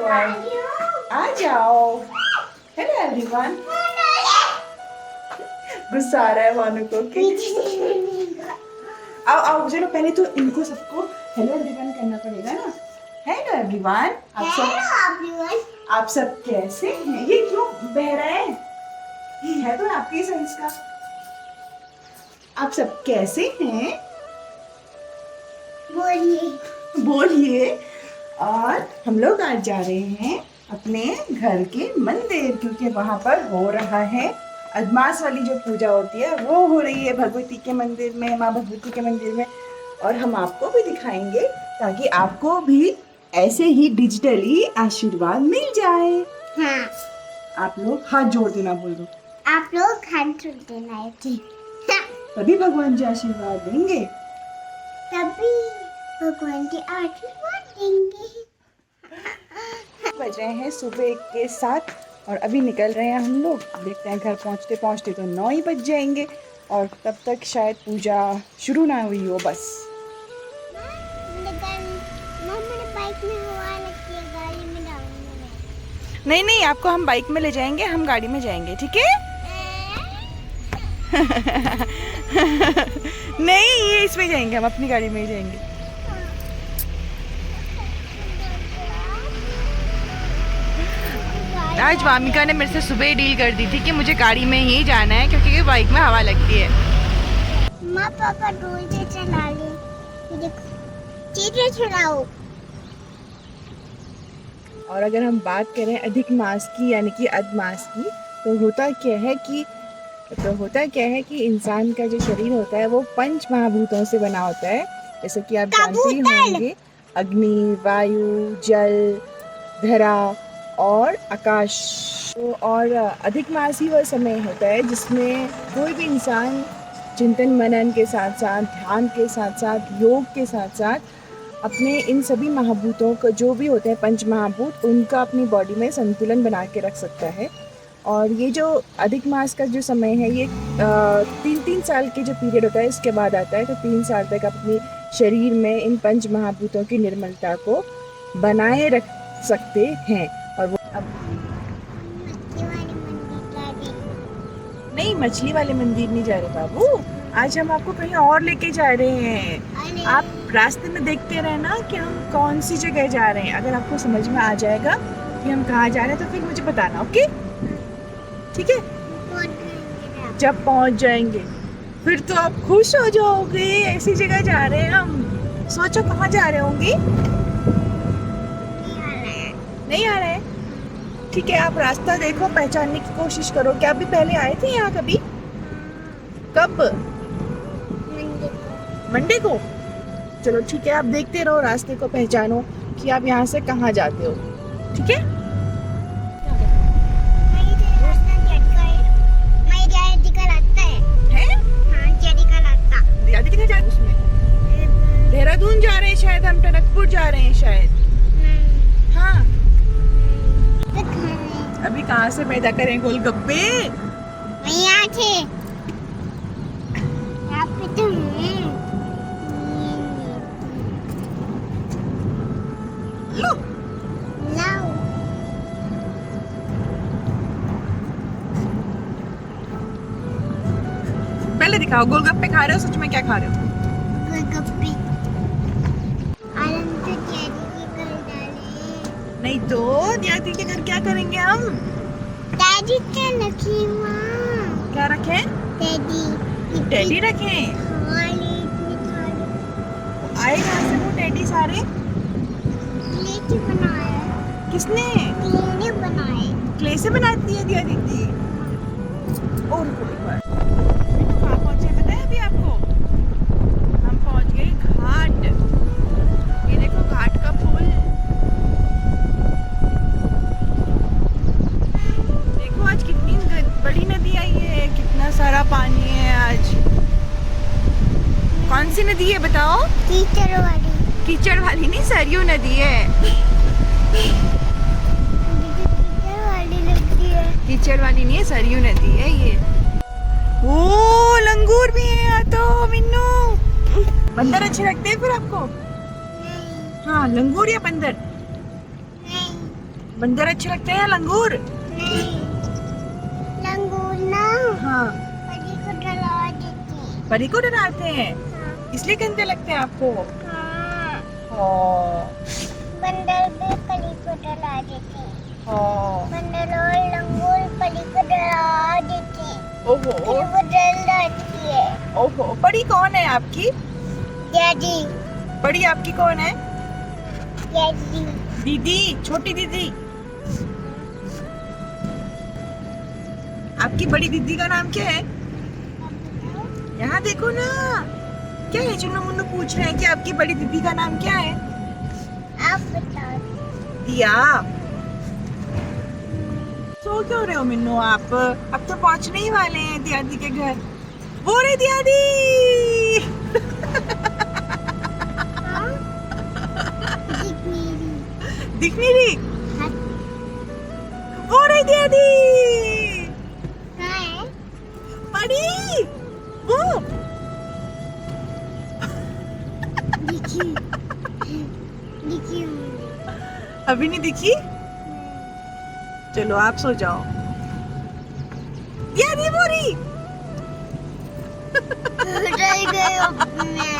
Everyone, आ जाओ। Hello everyone. गुस्सा आ रहा है भानु को कि आओ आओ चलो, पहले तो इनको सबको हेलो एवरीवन करना पड़ेगा ना। हेलो एवरीवन, आप सब कैसे हैं? ये क्यों बह रहा है तो आपके साइज का। आप सब कैसे हैं? बोलिए। और हम लोग आज जा रहे हैं अपने घर के मंदिर, क्योंकि वहां पर हो रहा है अदमास वाली जो पूजा होती है वो हो रही है भगवती के मंदिर में, माँ भगवती के मंदिर में। और हम आपको भी दिखाएंगे ताकि आपको भी ऐसे ही डिजिटली आशीर्वाद मिल जाए। हाँ। आप लोग हाथ जोड़ देना, बोल दो। आप लोग हाथ जोड़ देना है जी। तभी भगवान जी आशीर्वाद देंगे। तभी भगवान जी आशीर्वाद देंगे। बज रहे हैं सुबह के 7 और अभी निकल रहे हैं हम लोग। देखते हैं घर पहुंचते पहुंचते तो 9 ही बज जाएंगे और तब तक शायद पूजा शुरू ना हुई हो। बस बाइक में हवा लगती है, गाड़ी में जाऊंगी। नहीं नहीं, आपको हम बाइक में ले जाएंगे, हम गाड़ी में जाएंगे, ठीक है? नहीं, ये इसमें जाएंगे, हम अपनी गाड़ी में ही जाएंगे। आज वामिका ने मेरे से सुबह ही डील कर दी थी कि मुझे गाड़ी में ही जाना है क्योंकि बाइक में हवा लगती है। माँ पापा रोड से चला ले, सीधे चलाओ। और अगर हम बात करें अधिक मास की यानी कि अधमास की, तो होता क्या है कि इंसान का जो शरीर होता है वो 5 महाभूतों से बना होता है। जैसे कि आप जानते ही होंगे, अग्नि, वायु, जल, धरा और आकाश। और अधिक मास ही वह समय होता है जिसमें कोई भी इंसान चिंतन मनन के साथ साथ, ध्यान के साथ साथ, योग के साथ साथ अपने इन सभी महाभूतों को, जो भी होते हैं 5 महाभूत, उनका अपनी बॉडी में संतुलन बना के रख सकता है। और ये जो अधिक मास का जो समय है ये 3 साल के जो पीरियड होता है इसके बाद आता है। तो 3 साल तक अपने शरीर में इन 5 महाभूतों की निर्मलता को बनाए रख सकते हैं। और वो अब नहीं, मछली वाले मंदिर नहीं जा रहे बाबू, आज हम आपको कहीं और लेके जा रहे हैं। आप रास्ते में देखते रहना कि हम कौन सी जगह जा रहे हैं। अगर आपको समझ में आ जाएगा कि हम कहाँ जा रहे हैं तो फिर मुझे बताना, ओके? ठीक है? जब पहुंच जाएंगे फिर तो आप खुश हो जाओगे। ऐसी जगह जा रहे हैं हम। सोचो कहाँ जा रहे होंगे? नहीं आ रहे? ठीक है, आप रास्ता देखो, पहचानने की कोशिश करो। क्या अभी पहले आए थे यहाँ कभी? कब? मंडे को। चलो ठीक है, आप देखते रहो, रास्ते को पहचानो कि आप यहाँ से कहाँ जाते हो, ठीक है? देहरादून जा रहे हैं शायद, हम टनकपुर जा रहे हैं शायद। हाँ, अभी कहाँ से पैदा करें गोलगप्पे? लो पहले दिखाओ, गोलगप्पे खा रहे हो? सच में क्या खा रहे हो? गोलगप्पे। नहीं तो दादी के घर क्या करेंगे हम? डैडी क्या रखे वहाँ? क्या रखें? टेडी रखें? आए कहाँ से वो टेडी सारे? क्ले बनाया। किसने? क्ले ने बनाए। क्ले से बनाती है दिया दीदी। और रुको एक बार, कहाँ पहुँचे पता है अभी आपको? हम पहुँच गए घाट। ये देखो घाट का पुल। देखो आज कितनी बड़ी नदी आई है, कितना सारा पानी है आज। कौन सी नदी है बताओ? कीचड़ वाली। कीचड़ वाली नहीं, सरयू नदी है। कीचड़ वाली लगती है। कीचड़ वाली नहीं है, सरयू नदी है ये। ओ लंगूर भी है यहाँ तो। मिन्नू, बंदर अच्छे लगते हैं फिर आपको? नहीं। हाँ, लंगूर या बंदर? नहीं। बंदर अच्छे लगते हैं या लंगूर? नहीं, लंगूर ना हाँ। परी को डरा देते। परी को डराते हैं, हाँ, इसलिए गंदे लगते हैं आपको? हाँ, हाँ। बंदर भी परी को डरा देते। हाँ। बंदर और लंगूर परी को डरा देते। ओहो। परी को डर लगती है। ओहो, परी कौन है आपकी? डैडी, परी आपकी कौन है? डैडी, दीदी, छोटी दीदी। आपकी बड़ी दीदी का नाम क्या है? यहाँ देखो ना, क्या है? चुन्नू मुन्नू पूछ रहे हैं कि आपकी बड़ी दीदी का नाम क्या है? आप बताओ। दिया। सो क्यों रहे हो मिन्नू आप? अब तो पहुंचने ही वाले हैं दियादी के घर। वो रे दियादी। हाँ? दिख नहीं रही? हाँ। वो रे दियादी। हाँ है? परी। वो। दिखी। दिखी मुझे। अभी नहीं दिखी? चलो आप सो जाओ। दियादी बोरी। डर गई अब मैं।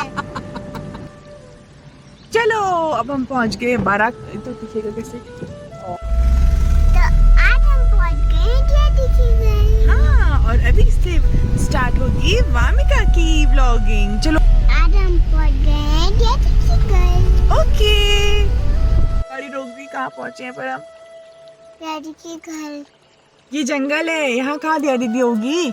चलो अब हम पहुंच गए 12। तो दिखेगा कैसे? तो आज हम पहुंच गए डैडी के घर। हाँ, और अभी से स्टार्ट होगी वामिका की व्लॉगिंग। चलो आज हम पहुंच गए डैडी के घर। ओके। गाड़ी रोक दी, कहाँ पहुंचे हैं पर हम? डैडी के घर। ये जंगल है, यहाँ कहाँ दिया दीदी होगी?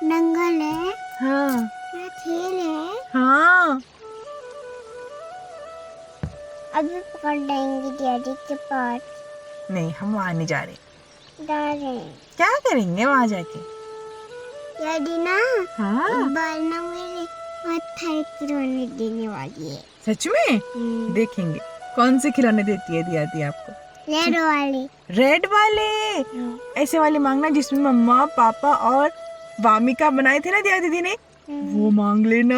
नंगल है। हाँ। यहाँ खेल है। हाँ। अभी पकड़ लेंगे डैडी के पास। नहीं, हम वहाँ नहीं जा रहे। डर रहे हैं। क्या करेंगे वहाँ जाके? डैडी ना हाँ। एक बार ना मेरे माथा खिलौने देने वाली है। सच में? देखेंगे कौन से खिलौने देती है दियादी आपको। रेड वाले। रेड वाले? ऐसे वाले मांगना जिसमें मम्मा पापा और वामिका बनाए थे ना दिया दीदी ने, वो मांग लेना।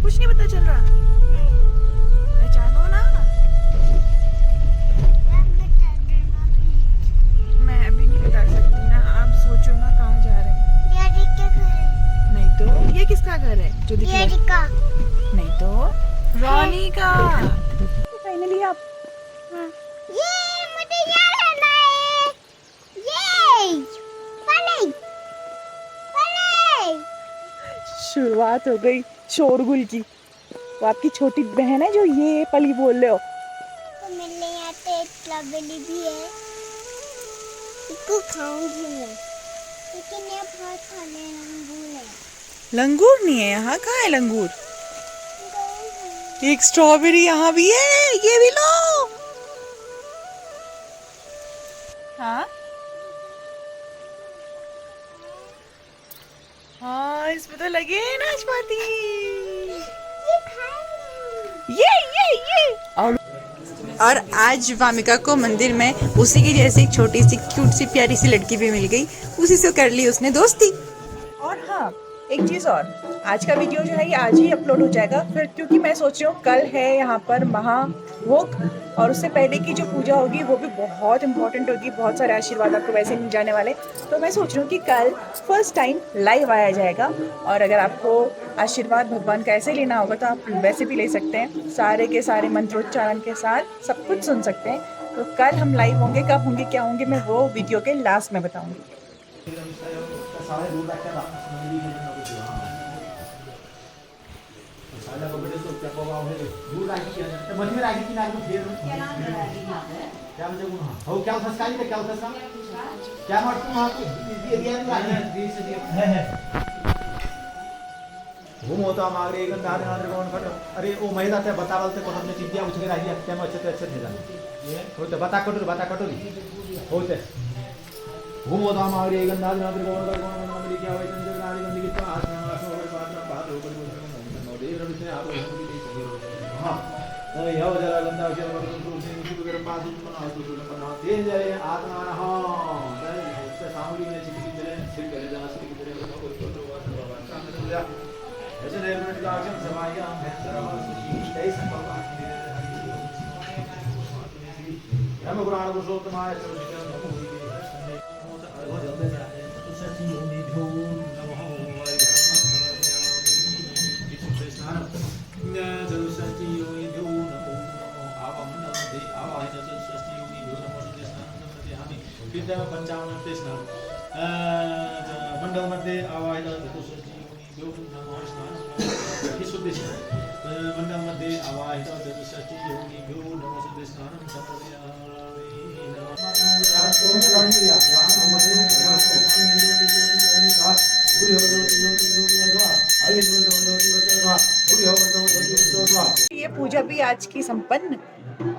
कुछ नहीं पता चल रहा? पहचानो ना। मैं अभी नहीं बता सकती ना, आप सोचो ना कहाँ जा रहे हैं। डैडी के घर। नहीं तो ये किसका घर है जो दिख रहा है? डैडी का। नहीं तो रॉनी का। फाइनली आप। ये मुझे यहाँ रहना है। ये पले पले। शुरुआत हो गई शोरगुल की। वो आपकी छोटी बहन है जो ये पली बोल रहे हो? तो मेरे यहाँ पे स्ट्रॉबेरी भी है, इसको खाऊंगी मैं, लेकिन ये बहुत खाने लंगूर है। लंगूर नहीं है यहाँ, कहाँ है लंगूर? एक स्ट्रॉबेरी यहाँ भी है, ये भी लो। हाँ हाँ, इसमें तो लगे हैं नाशपाती। ये और आज वामिका को मंदिर में उसी की जैसी एक छोटी सी क्यूट सी प्यारी सी लड़की भी मिल गई, उसी से कर ली उसने दोस्ती। और हाँ, एक चीज और, आज का वीडियो जो है ये आज ही अपलोड हो जाएगा फिर, क्योंकि मैं सोच रही हूँ कल है यहाँ पर महाभोग और उससे पहले की जो पूजा होगी वो भी बहुत इंपॉर्टेंट होगी। बहुत सारे आशीर्वाद आपको वैसे मिल जाने वाले, तो मैं सोच रही हूँ कि कल फर्स्ट टाइम लाइव आया जाएगा। और अगर आपको आशीर्वाद भगवान का ऐसे लेना होगा तो आप वैसे भी ले सकते हैं, सारे के सारे मंत्रोच्चारण के साथ सब कुछ सुन सकते हैं। तो कल हम लाइव होंगे, कब होंगे क्या होंगे मैं वो वीडियो के लास्ट में बताऊँगी। घूम होता मागरे एक दाद नादर कोण खट अरे ओ महिला त्या बतावल ते कोण चिंध्या उचगे राहिली त्या अच्छे थे जा होते बता कटोरी होते भूमोदामाग्रे गन्धादिनाद्रिकोणगणगणमण्डली क्या वै चन्द्रग्राणि गन्धिकित्वा आसनासो वै पात्रं पात्रो परिवोधनं देवरविष्णे आपो हाँ यह जला गंधा अक्षर वर्तन तुलसी निषिद्धकर पादुत्पन्न आसुरपन्न तेज जले आत्मानः इससे सामूली ने चिकित्सा जले सिर करे जाना सिर करे को तो वासना भगवान का दिया ऐसे निर्मल दाक्षम समाया भक्तरः सुखी तै संभव ब्रह्म पुराण पुरुषोत्तमाय चतुर्विक्रम नमो पंचामृत स्नान मंडल मध्ये आवाहित चतुष्षष्टि योगी नमो स्नान शुद्ध स्नान मंडल मध्ये आवाहित चतुष्षष्टि योगी नमो शुद्ध स्नान ये पूजा भी आज की संपन्न।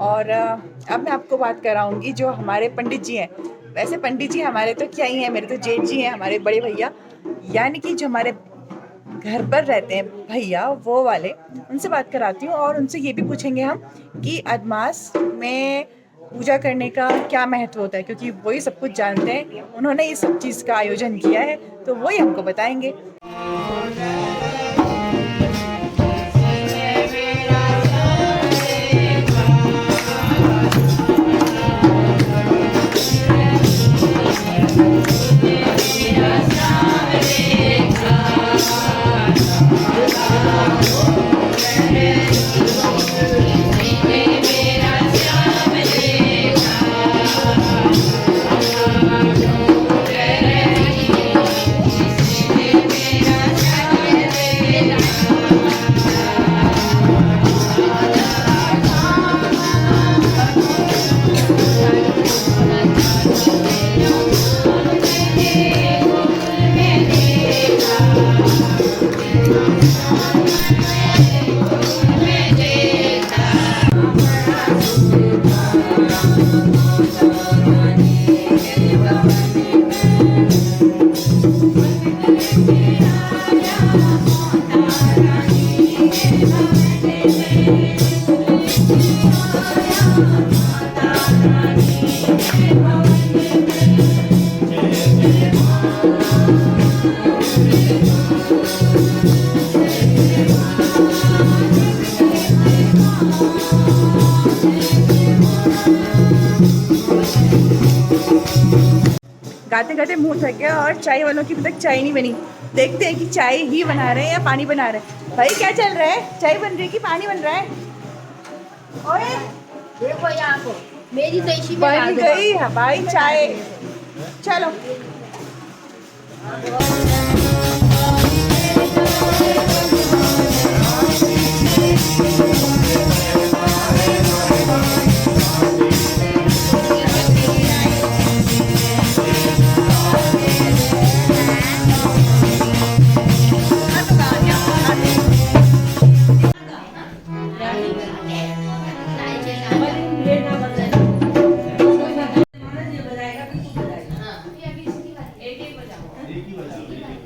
और अब मैं आपको बात कराऊंगी जो हमारे पंडित जी हैं। वैसे पंडित जी हमारे तो क्या ही हैं, मेरे तो जेठ जी हैं, हमारे बड़े भैया, यानी कि जो हमारे घर पर रहते हैं भैया वो वाले, उनसे बात कराती हूँ। और उनसे ये भी पूछेंगे हम कि अदमास में पूजा करने का क्या महत्व होता है, क्योंकि वही सब कुछ जानते हैं, उन्होंने ये सब चीज़ का आयोजन किया है, तो वही हमको बताएंगे। गाते गाते मुंह थक गया और चाय वालों की अभी तक चाय नहीं बनी। देखते हैं कि चाय ही बना रहे हैं या पानी बना रहे हैं। भाई क्या चल रहा है, चाय बन रही है कि पानी बन रहा है? ओए देखो यहाँ को मेरी तो इसी बन गई है भाई चाय। चलो एक ही बजा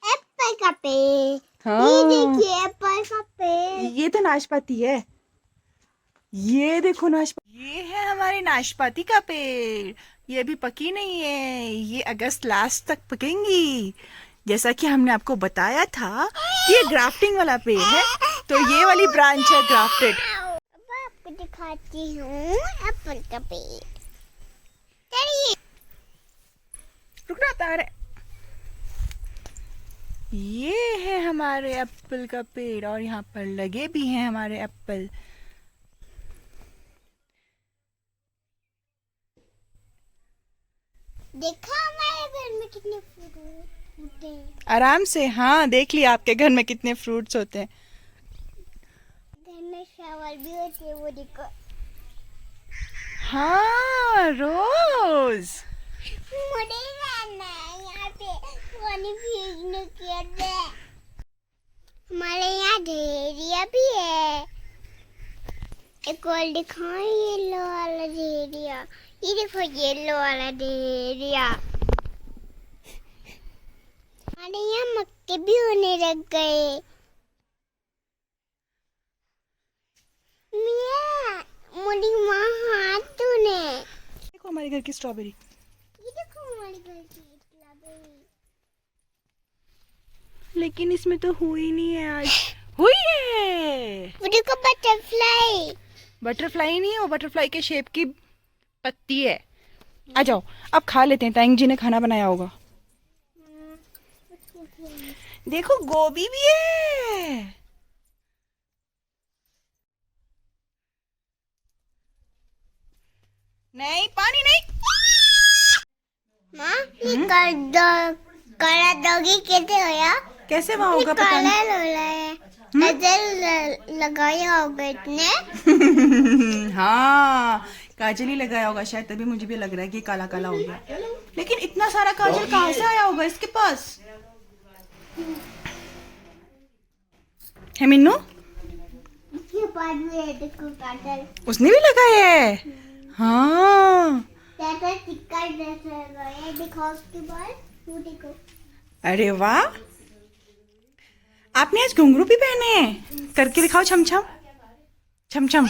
एप्पल का पेड़। ये हाँ, देखिए एप्पल का पेड़। ये तो नाशपाती है। ये देखो नाशपाती, ये है हमारी नाशपाती का पेड़। ये अभी पकी नहीं है, ये अगस्त लास्ट तक पकेंगी। जैसा कि हमने आपको बताया था कि ये ग्राफ्टिंग वाला पेड़ है, तो ये वाली ब्रांच है ग्राफ्टेड। अब आपको दिखाती हूँ एप्पल का पेड़। चलिए रुकना तार। ये है हमारे एप्पल का पेड़ और यहाँ पर लगे भी हैं हमारे एप्पल। देखा हमारे घर में कितने फ्रूट होते हैं। आराम से, हाँ देख लिया आपके घर में कितने फ्रूट्स होते हैं। घर में शावर भी होते हैं, वो देखो। हाँ रोज। मुझे रहना है यहाँ पे, पानी भीगने के लिए। हमारे यहाँ ढेरिया भी है। एक और दिखाओ, येलो वाला ढेरिया। ये देखो येलो वाला ढेरिया। हमारे यहाँ मक्के भी होने लग गए। मुझे वहाँ हाथ धोने। देखो हमारे घर की स्ट्रॉबेरी। ये देखो हमारे घर की स्ट्रॉबेरी। लेकिन इसमें तो हुई नहीं है आज। हुई है। वो देखो बटरफ्लाई। बटरफ्लाई नहीं है, वो बटरफ्लाई के शेप की पत्ती है। आ जाओ अब खा लेते हैं, ताइंग जी ने खाना बनाया होगा। देखो गोभी भी है। नहीं पानी नहीं। माँ ये काला डॉगी कैसे होया? कैसे वहाँ ये होगा पता काला नहीं। लोला है। नजर लगाया होगा इतने। हाँ काजल ही लगाया होगा शायद, तभी मुझे भी लग रहा है कि काला काला हो गया। लेकिन इतना सारा काजल कहाँ से आया होगा इसके पास? है मिन्नू? इसके पास भी है, देखो काजल। उसने भी लगाया है। हाँ जैसा टिक्का जैसा लगाया, दिखाओ उसके बाद। वो देखो। अरे वाह, आपने आज घुंघरू भी पहने हैं। करके दिखाओ छम छम छम छम।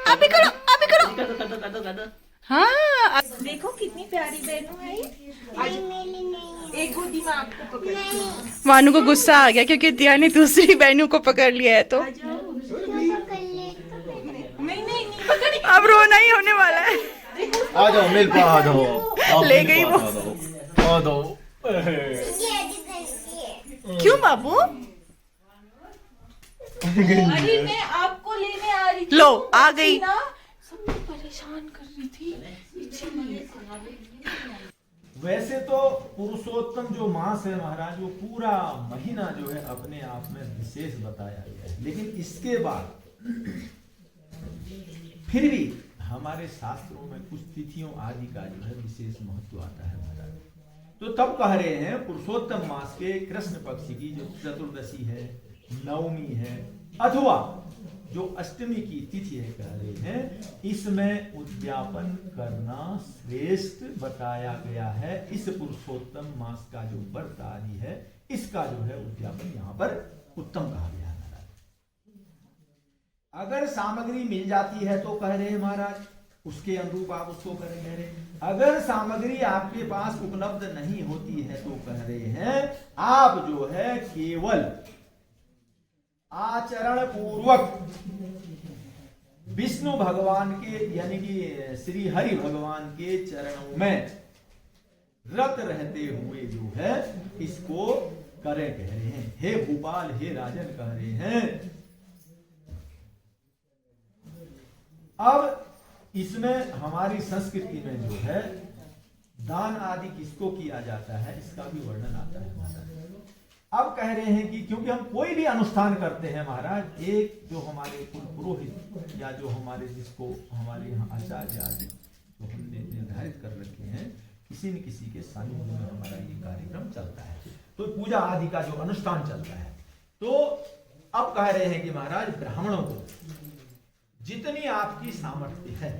आप भी करो, आप भी करो। हाँ देखो कितनी प्यारी बहनों है ये। नहीं मेरी नहीं। एक गोदी में आपको पकड़। नहीं वानू को गुस्सा आ गया क्योंकि दिया ने दूसरी बहनों को पकड़ लिया है, तो क्यों पकड़ ले? नहीं पकड़। अब रोना ही होने वाला है। आ जाओ मिल पा, आ जाओ। आप ले मिल गई पा, वो। आ जाओ। ये देखिए। क्यों बाबू? अरे मैं आपको लेने आ रही थी। लो आ गई। ना सबको परेशान कर रही थी इसीलिए। वैसे तो पुरुषोत्तम जो मास है महाराज, वो पूरा महीना जो है अपने आप में विशेष बताया गया है, लेकिन इसके बाद फिर भी हमारे शास्त्रों में कुछ तिथियों आदि का जो है विशेष महत्व आता है महाराज। तो तब कह रहे हैं पुरुषोत्तम मास के कृष्ण पक्ष की जो चतुर्दशी है, नवमी है, अथवा जो अष्टमी की तिथि है कह रहे हैं, इसमें उद्यापन करना श्रेष्ठ बताया गया है। इस पुरुषोत्तम मास का जो व्रत आदि है, इसका जो है उद्यापन यहाँ पर उत्तम कहा गया है महाराज। अगर सामग्री मिल जाती है तो कह रहे हैं महाराज उसके अनुरूप आप उसको करें, कह रहे हैं। अगर सामग्री आपके पास उपलब्ध नहीं होती है तो कह रहे हैं आप जो है केवल आचरण पूर्वक विष्णु भगवान के यानी कि श्री हरि भगवान के चरणों में रत रहते हुए जो है इसको करें, कह रहे हैं। हे भोपाल, हे राजन, कह रहे हैं। अब इसमें हमारी संस्कृति में जो है दान आदि किसको किया जाता है इसका भी वर्णन आता है महाराज। अब कह रहे हैं कि क्योंकि हम कोई भी अनुष्ठान करते हैं महाराज, एक जो हमारे कुल पुरोहित या जो हमारे जिसको हमारे यहाँ आचार्य आदि जो हमने निर्धारित कर रखे हैं, किसी न किसी के सानिध्य में हमारा ये कार्यक्रम चलता है, तो पूजा आदि का जो अनुष्ठान चलता है। तो अब कह रहे हैं कि महाराज ब्राह्मणों को जितनी आपकी सामर्थ्य है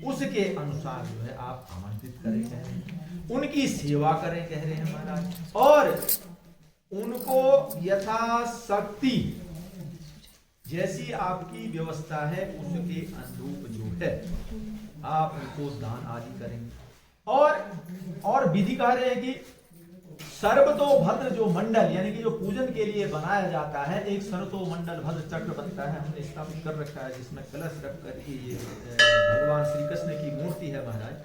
उसके अनुसार जो है आप आमंत्रित करें, कह रहे हैं। उनकी सेवा करें, कह रहे हैं महाराज, और उनको यथाशक्ति जैसी आपकी व्यवस्था है उसके अनुरूप जो है आप उनको दान आदि करेंगे। और विधि कह रहे हैं कि सर्वतोभद्र जो मंडल यानी कि जो पूजन के लिए बनाया जाता है, एक सर्वतो मंडल भद्र चक्र बनता है, हमने स्थापित कर रखा है, जिसमें कलश रख करके ये भगवान श्री कृष्ण की मूर्ति है महाराज।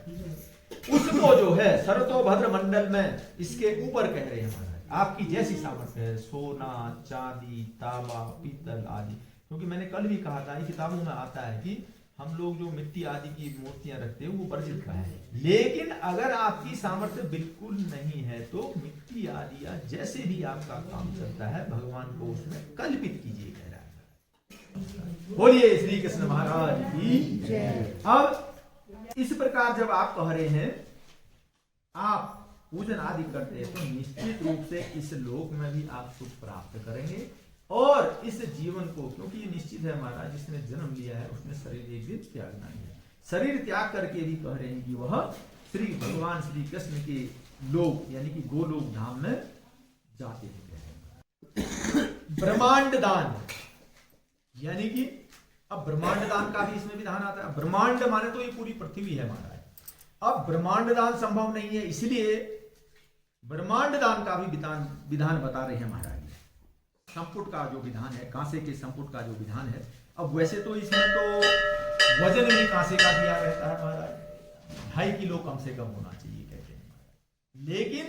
उसको जो है सर्वतोभद्र मंडल में इसके ऊपर कह रहे हैं महाराज आपकी जैसी सामर्थ्य है, सोना, चांदी, तांबा, पीतल आदि। क्योंकि मैंने कल भी कहा था, किताबों में आता है कि हम लोग जो मिट्टी आदि की मूर्तियां रखते हैं वो वर्जित है, लेकिन अगर आपकी सामर्थ्य बिल्कुल नहीं है तो मिट्टी आदि या जैसे भी आपका काम चलता है भगवान को उसमें कल्पित कीजिए, कह रहा है। बोलिए श्री कृष्ण महाराज की जय। अब इस प्रकार जब आप कह रहे हैं आप पूजन आदि करते हैं तो निश्चित रूप से इस लोक में भी आप सुख प्राप्त करेंगे और इस जीवन को, क्योंकि ये निश्चित है महाराज जिसने जन्म लिया है उसने शरीर एक दिन त्यागना ही है। शरीर त्याग करके भी कह रहे हैं कि वह श्री भगवान श्री कृष्ण के लोक यानी कि गोलोक धाम में जाते हैं। ब्रह्मांड दान यानी कि अब ब्रह्मांड दान का भी इसमें विधान आता है। ब्रह्मांड माने तो ये पूरी पृथ्वी है महाराज। अब ब्रह्मांड दान संभव नहीं है, इसलिए ब्रह्मांड दान का भी विधान बता रहे हैं महाराज। संपुट का जो विधान है, कांसे के संपुट का जो विधान है, अब वैसे तो इसमें तो वजन भी कांसे का दिया रहता है महाराज, 2.5 किलो कम से कम होना चाहिए कहते हैं महाराज। लेकिन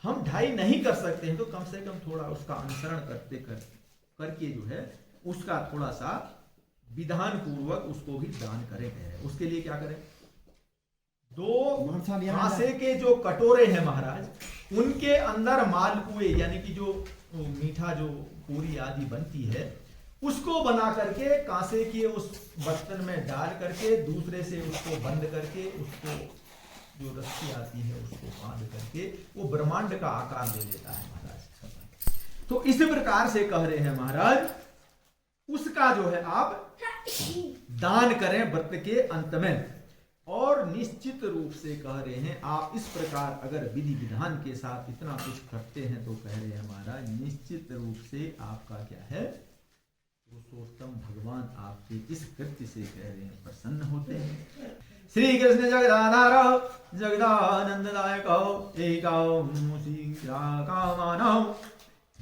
हम 2.5 नहीं कर सकते हैं तो कम से कम थोड़ा उसका अनुसरण करके जो है उसका थोड़ा सा विधान पूर्वक उसको भी दान करें, कह रहे हैं। उसके लिए क्या करें, 2 कांसे के जो कटोरे हैं महाराज उनके अंदर मालपुए यानी कि जो मीठा जो पूरी आदि बनती है उसको बना करके कांसे के उस बर्तन में डाल करके दूसरे से उसको बंद करके उसको जो रस्सी आती है उसको बांध करके वो ब्रह्मांड का आकार ले लेता है महाराज। तो इस प्रकार से कह रहे हैं महाराज उसका जो है आप दान करें व्रत के अंत में। और निश्चित रूप से कह रहे हैं आप इस प्रकार अगर विधि विधान के साथ इतना कुछ करते हैं तो कह रहे हैं महाराज निश्चित रूप से आपका क्या है पुरुषोत्तम भगवान आपके इस कृत्य से कह रहे हैं प्रसन्न होते हैं। श्री कृष्ण जगदाधार जगदानंददायक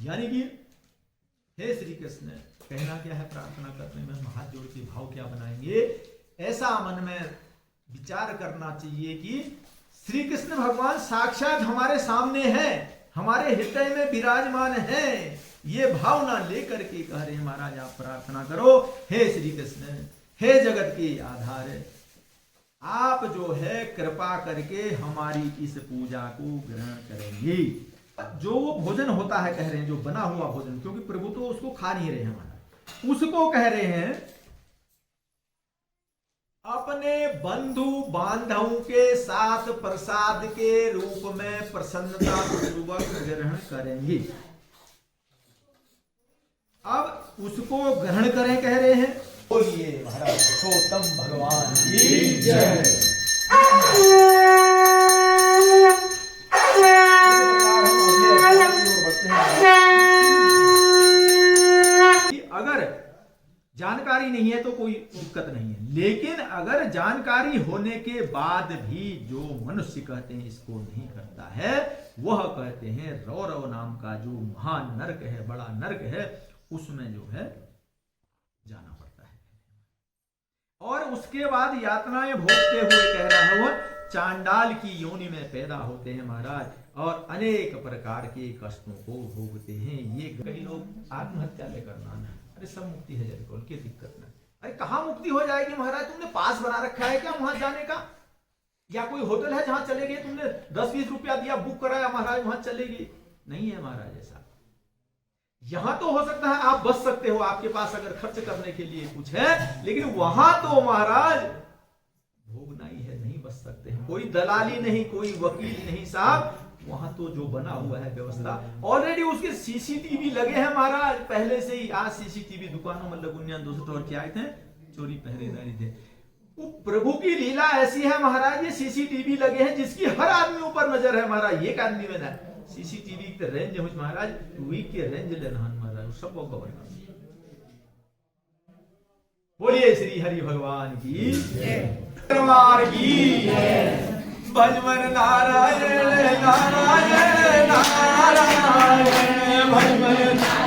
यानी कि हे श्री कृष्ण, कहना क्या है, प्रार्थना करने में हाथ जोड़ के भाव क्या बनाएंगे, ऐसा मन में विचार करना चाहिए कि श्री कृष्ण भगवान साक्षात हमारे सामने हैं, हमारे हृदय में विराजमान हैं। ये भावना लेकर के कह रहे हैं महाराज आप प्रार्थना करो, हे श्री कृष्ण, हे जगत के आधार, आप जो है कृपा करके हमारी इस पूजा को ग्रहण करेंगे। जो वो भोजन होता है कह रहे हैं जो बना हुआ भोजन, क्योंकि प्रभु तो उसको खा नहीं रहे हैं महाराज, उसको कह रहे हैं अपने बंधु बांधवों के साथ प्रसाद के रूप में प्रसन्नता पूर्वक ग्रहण करेंगे। अब उसको ग्रहण करें कह रहे हैं। बोलिए महाराज पुरुषोत्तम भगवान की जय। अगर जानकारी नहीं नहीं है तो कोई दिक्कत नहीं है, लेकिन अगर जानकारी होने के बाद भी जो मनुष्य कहते हैं इसको नहीं करता है, वह कहते हैं रौरव नाम का जो महान नरक है, बड़ा नरक है, उसमें जो है जाना पड़ता है। और उसके बाद यातनाएं भोगते हुए कह रहा है वह चांडाल की योनि में पैदा होते हैं महाराज, और अनेक प्रकार के कष्टों को भोगते हैं। ये कई लोग आत्महत्या लेकर नाना, अरे सब मुक्ति है जब उनकी दिक्कत नहीं। अरे कहाँ मुक्ति हो जाएगी महाराज? तुमने पास बना रखा है क्या वहां जाने का? या कोई होटल है जहां चले गए, तुमने 10-20 रुपया दिया, बुक कराया महाराज, वहां चले गए? नहीं है महाराज ऐसा। यहां तो हो सकता है आप बच सकते हो, आपके पास अगर खर्च करने के लिए कुछ है, लेकिन वहां तो महाराज भोगना ही है, नहीं बच सकते हैं। कोई दलाली नहीं, कोई वकील नहीं साहब, वहां तो जो बना हुआ है व्यवस्था, ऑलरेडी उसके सीसीटीवी लगे हैं महाराज पहले से ही। आज सीसीटीवी दुकानों में लगुनिया 200 टोर के आए थे, चोरी पहरेदारी थे। वो प्रभु की लीला ऐसी है महाराज, ये सीसीटीवी लगे हैं जिसकी हर आदमी ऊपर नजर है महाराज। एक आदमी में ना सीसीटीवी के रेंज है महाराज, वीक के रेंज लेना महाराज, सब गवर्नर। बोलिए श्री हरि भगवान की दरबार की भजमन नारायण नारायण नारायण भजमन